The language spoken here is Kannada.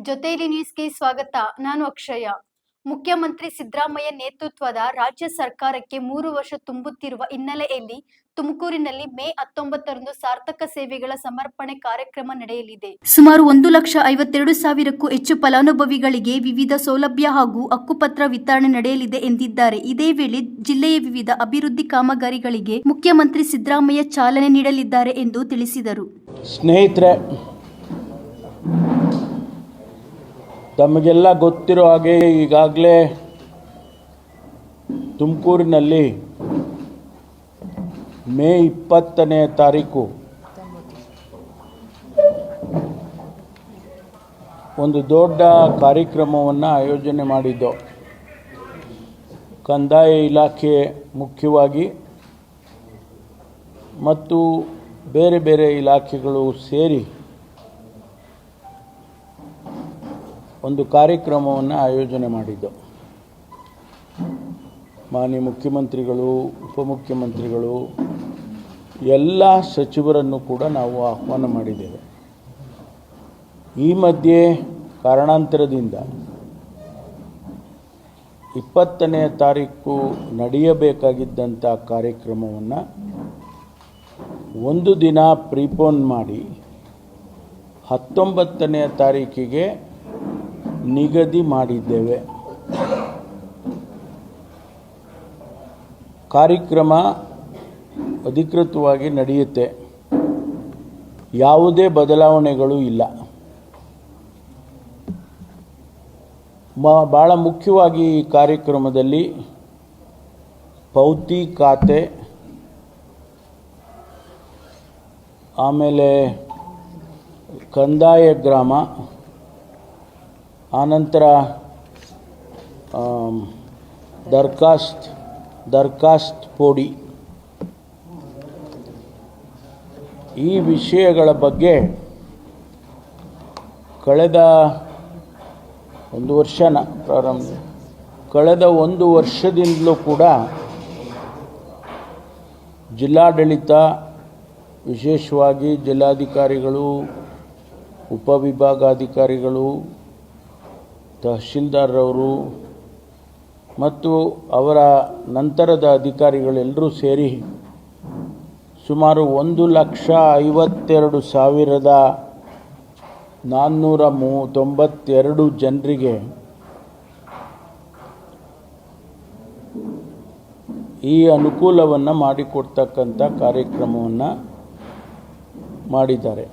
ಜೊತೆಯಲ್ಲಿ ನ್ಯೂಸ್ಗೆ ಸ್ವಾಗತ. ನಾನು ಅಕ್ಷಯ. ಮುಖ್ಯಮಂತ್ರಿ ಸಿದ್ದರಾಮಯ್ಯ ನೇತೃತ್ವದ ರಾಜ್ಯ ಸರ್ಕಾರಕ್ಕೆ 3 ವರ್ಷ ತುಂಬುತ್ತಿರುವ ಹಿನ್ನೆಲೆಯಲ್ಲಿ ತುಮಕೂರಿನಲ್ಲಿ ಮೇ 19ರಂದು ಸಾರ್ಥಕ ಸೇವೆಗಳ ಸಮರ್ಪಣೆ ಕಾರ್ಯಕ್ರಮ ನಡೆಯಲಿದೆ. ಸುಮಾರು 1,52,000ಕ್ಕೂ ಹೆಚ್ಚು ಫಲಾನುಭವಿಗಳಿಗೆ ವಿವಿಧ ಸೌಲಭ್ಯ ಹಾಗೂ ಹಕ್ಕುಪತ್ರ ವಿತರಣೆ ನಡೆಯಲಿದೆ ಎಂದಿದ್ದಾರೆ. ಇದೇ ವೇಳೆ ಜಿಲ್ಲೆಯ ವಿವಿಧ ಅಭಿವೃದ್ಧಿ ಕಾಮಗಾರಿಗಳಿಗೆ ಮುಖ್ಯಮಂತ್ರಿ ಸಿದ್ದರಾಮಯ್ಯ ಚಾಲನೆ ನೀಡಲಿದ್ದಾರೆ ಎಂದು ತಿಳಿಸಿದರು. ಸ್ನೇಹಿತರೆ, ತಮಗೆಲ್ಲ ಗೊತ್ತಿರೋ ಹಾಗೆ ಈಗಾಗಲೇ ತುಮಕೂರಿನಲ್ಲಿ ಮೇ 20ನೇ ತಾರೀಕು ಒಂದು ದೊಡ್ಡ ಕಾರ್ಯಕ್ರಮವನ್ನು ಆಯೋಜನೆ ಮಾಡಿದ್ದು. ಕಂದಾಯ ಇಲಾಖೆ ಮುಖ್ಯವಾಗಿ ಮತ್ತು ಬೇರೆ ಬೇರೆ ಇಲಾಖೆಗಳು ಸೇರಿ ಒಂದು ಕಾರ್ಯಕ್ರಮವನ್ನು ಆಯೋಜನೆ ಮಾಡಿದ್ದು. ಮಾನ್ಯ ಮುಖ್ಯಮಂತ್ರಿಗಳು, ಉಪಮುಖ್ಯಮಂತ್ರಿಗಳು, ಎಲ್ಲ ಸಚಿವರನ್ನು ಕೂಡ ನಾವು ಆಹ್ವಾನ ಮಾಡಿದ್ದೇವೆ. ಈ ಮಧ್ಯೆ ಕಾರಣಾಂತರದಿಂದ 20ನೇ ತಾರೀಕು ನಡೆಯಬೇಕಾಗಿದ್ದಂಥ ಕಾರ್ಯಕ್ರಮವನ್ನು ಒಂದು ದಿನ ಪ್ರೀಪೋನ್ ಮಾಡಿ 19ನೇ ತಾರೀಕಿಗೆ ನಿಗದಿ ಮಾಡಿದ್ದೇವೆ. ಕಾರ್ಯಕ್ರಮ ಅಧಿಕೃತವಾಗಿ ನಡೆಯುತ್ತೆ. ಯಾವುದೇ ಬದಲಾವಣೆಗಳು ಇಲ್ಲ. ಭಾಳ ಮುಖ್ಯವಾಗಿ ಈ ಕಾರ್ಯಕ್ರಮದಲ್ಲಿ ಪೌತಿ ಖಾತೆ, ಆಮೇಲೆ ಕಂದಾಯ ಗ್ರಾಮ, ಆನಂತರ ದರ್ಖಾಸ್ತ್ ಪೋಡಿ, ಈ ವಿಷಯಗಳ ಬಗ್ಗೆ ಕಳೆದ ಒಂದು ವರ್ಷದಿಂದಲೂ ಕೂಡ ಜಿಲ್ಲಾಡಳಿತ, ವಿಶೇಷವಾಗಿ ಜಿಲ್ಲಾಧಿಕಾರಿಗಳು, ಉಪವಿಭಾಗಾಧಿಕಾರಿಗಳು, ತಹಶೀಲ್ದಾರರವರು ಮತ್ತು ಅವರ ನಂತರದ ಅಧಿಕಾರಿಗಳೆಲ್ಲರೂ ಸೇರಿ ಸುಮಾರು 1,52,492 ಜನರಿಗೆ ಈ ಅನುಕೂಲವನ್ನು ಮಾಡಿಕೊಡ್ತಕ್ಕಂಥ ಕಾರ್ಯಕ್ರಮವನ್ನು ಮಾಡಿದ್ದಾರೆ.